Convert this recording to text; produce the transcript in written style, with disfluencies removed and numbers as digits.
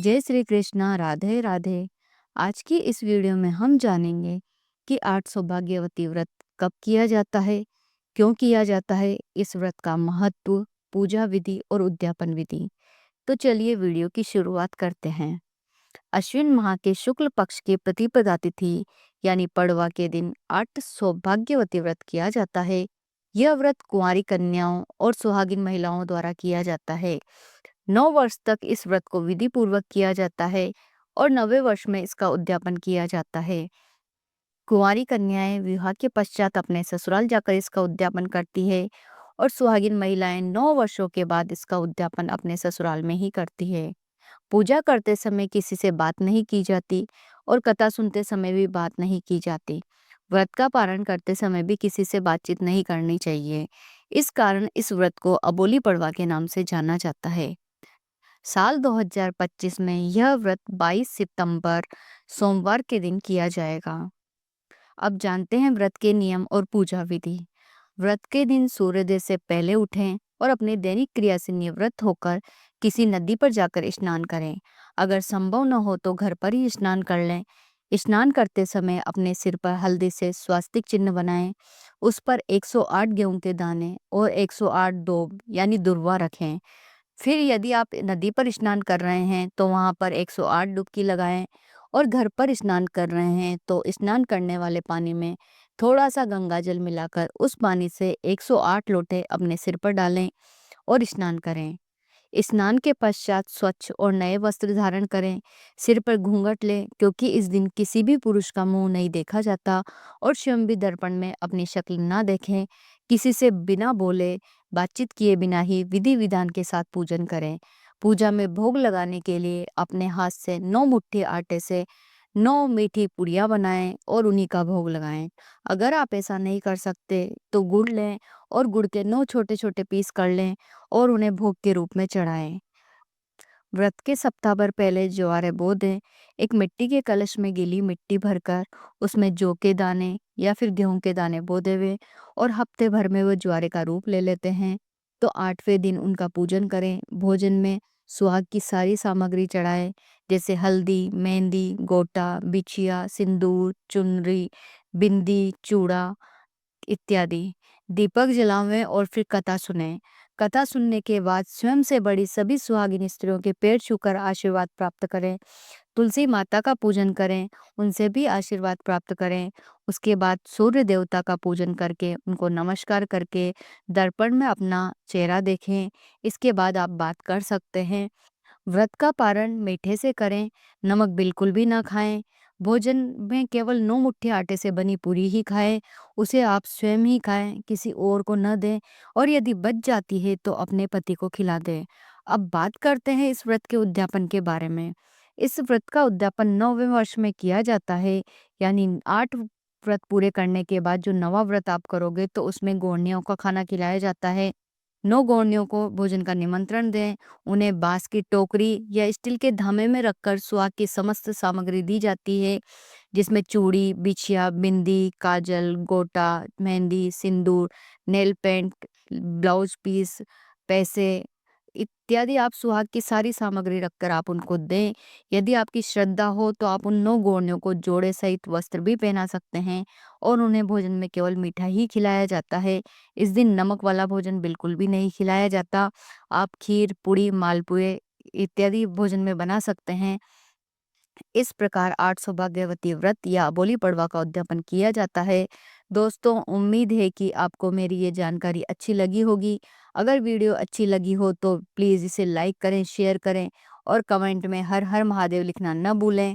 जय श्री कृष्णा, राधे राधे। आज की इस वीडियो में हम जानेंगे कि 8 सौभाग्यवती व्रत कब किया जाता है, क्यों किया जाता है, इस व्रत का महत्व, पूजा विधि और उद्यापन विधि। तो चलिए वीडियो की शुरुआत करते हैं। अश्विन माह के शुक्ल पक्ष की प्रतिपदा तिथि यानी पड़वा के दिन 8 सौभाग्यवती व्रत किया जाता है। यह व्रत कुंवारी कन्याओं और सुहागिन महिलाओं द्वारा किया जाता है। 9 वर्ष तक इस व्रत को विधि पूर्वक किया जाता है और 9वें वर्ष में इसका उद्यापन किया जाता है। कुंवारी कन्याएं विवाह के पश्चात अपने ससुराल जाकर इसका उद्यापन करती है और सुहागिन महिलाएं 9 वर्षों के बाद इसका उद्यापन अपने ससुराल में ही करती है। पूजा करते समय किसी से बात नहीं की जाती और कथा सुनते समय भी बात नहीं की जाती। व्रत का पारण करते समय भी किसी से बातचीत नहीं करनी चाहिए। इस कारण इस व्रत को अबोली पड़वा के नाम से जाना जाता है। साल 2025 में यह व्रत 22 सितंबर सोमवार के दिन किया जाएगा। अब जानते हैं व्रत के नियम और पूजा विधि। व्रत के दिन सूर्योदय से पहले उठें और अपनी दैनिक क्रिया से निवृत्त होकर किसी नदी पर जाकर स्नान करें। अगर संभव न हो तो घर पर ही स्नान कर लें। स्नान करते समय अपने सिर पर हल्दी से स्वास्तिक चिन्ह बनाएं। उस पर 108 गेहूं के दाने और 108 दूब यानी दुर्वा रखें। फिर यदि आप नदी पर स्नान कर रहे हैं तो वहां पर 108 डुबकी लगाएं और घर पर स्नान कर रहे हैं तो स्नान करने वाले पानी में थोड़ा सा गंगा जल मिलाकर उस पानी से 108 लोटे अपने सिर पर डालें और स्नान करें। स्नान के पश्चात स्वच्छ और नए वस्त्र धारण करें। सिर पर घूंघट लें क्योंकि इस दिन किसी भी पुरुष का मुंह नहीं देखा जाता और स्वयं भी दर्पण में अपनी शक्ल ना देखें। किसी से बिना बोले बातचीत किए बिना ही विधि विधान के साथ पूजन करें। पूजा में भोग लगाने के लिए अपने हाथ से 9 मुट्ठी आटे से 9 मीठी पुड़िया बनाएं और उन्हीं का भोग लगाएं। अगर आप ऐसा नहीं कर सकते तो गुड़ लें और गुड़ के 9 छोटे छोटे पीस कर लें और उन्हें भोग के रूप में चढ़ाएं। व्रत के सप्ताह भर पहले ज्वारे बो दें। एक मिट्टी के कलश में गीली मिट्टी भरकर उसमें जौ के दाने या फिर गेहूं के दाने बो देवे और हफ्ते भर में वो ज्वारे का रूप ले लेते हैं तो 8वें दिन उनका पूजन करें। भोजन में सुहाग की सारी सामग्री चढ़ाएं जैसे हल्दी, मेहंदी, गोटा, बिछिया, सिंदूर, चुनरी, बिंदी, चूड़ा इत्यादि। दीपक जलावें और फिर कथा सुनें। कथा सुनने के बाद स्वयं से बड़ी सभी सुहागिन स्त्रियों के पैर छूकर आशीर्वाद प्राप्त करें। तुलसी माता का पूजन करें, उनसे भी आशीर्वाद प्राप्त करें। उसके बाद सूर्य देवता का पूजन करके उनको नमस्कार करके दर्पण में अपना चेहरा देखें। इसके बाद आप बात कर सकते हैं। व्रत का पारण मीठे से करें, नमक बिल्कुल भी ना खाएं। भोजन में केवल 9 मुट्ठी आटे से बनी पूरी ही खाएं। उसे आप स्वयं ही खाएं, किसी और को न दें और यदि बच जाती है तो अपने पति को खिला दें। अब बात करते हैं इस व्रत के उद्यापन के बारे में। इस व्रत का उद्यापन 9वें वर्ष में किया जाता है, यानी 8 व्रत पूरे करने के बाद जो 9वां व्रत आप करोगे तो उसमें गौरनियों का खाना खिलाया जाता है। 9 गौरनियों को भोजन का निमंत्रण दें। उन्हें बांस की टोकरी या स्टील के धामे में रखकर सुहाग की समस्त सामग्री दी जाती है जिसमें चूड़ी, बिछिया, बिंदी, काजल, गोटा, मेहंदी, सिंदूर, नेल पेंट, ब्लाउज पीस, पैसे इत्यादि आप सुहाग की सारी सामग्री रखकर आप उनको दें। यदि आपकी श्रद्धा हो तो आप उन 9 गौरनियों को जोड़े सहित वस्त्र भी पहना सकते हैं और उन्हें भोजन में केवल मीठा ही खिलाया जाता है। इस दिन नमक वाला भोजन बिल्कुल भी नहीं खिलाया जाता। आप खीर, पूड़ी, मालपुए इत्यादि भोजन में बना सकते हैं। इस प्रकार 8 सौभाग्यवती व्रत या अबोली पड़वा का उद्यापन किया जाता है। दोस्तों, उम्मीद है कि आपको मेरी ये जानकारी अच्छी लगी होगी। अगर वीडियो अच्छी लगी हो तो प्लीज़ इसे लाइक करें, शेयर करें और कमेंट में हर हर महादेव लिखना न भूलें।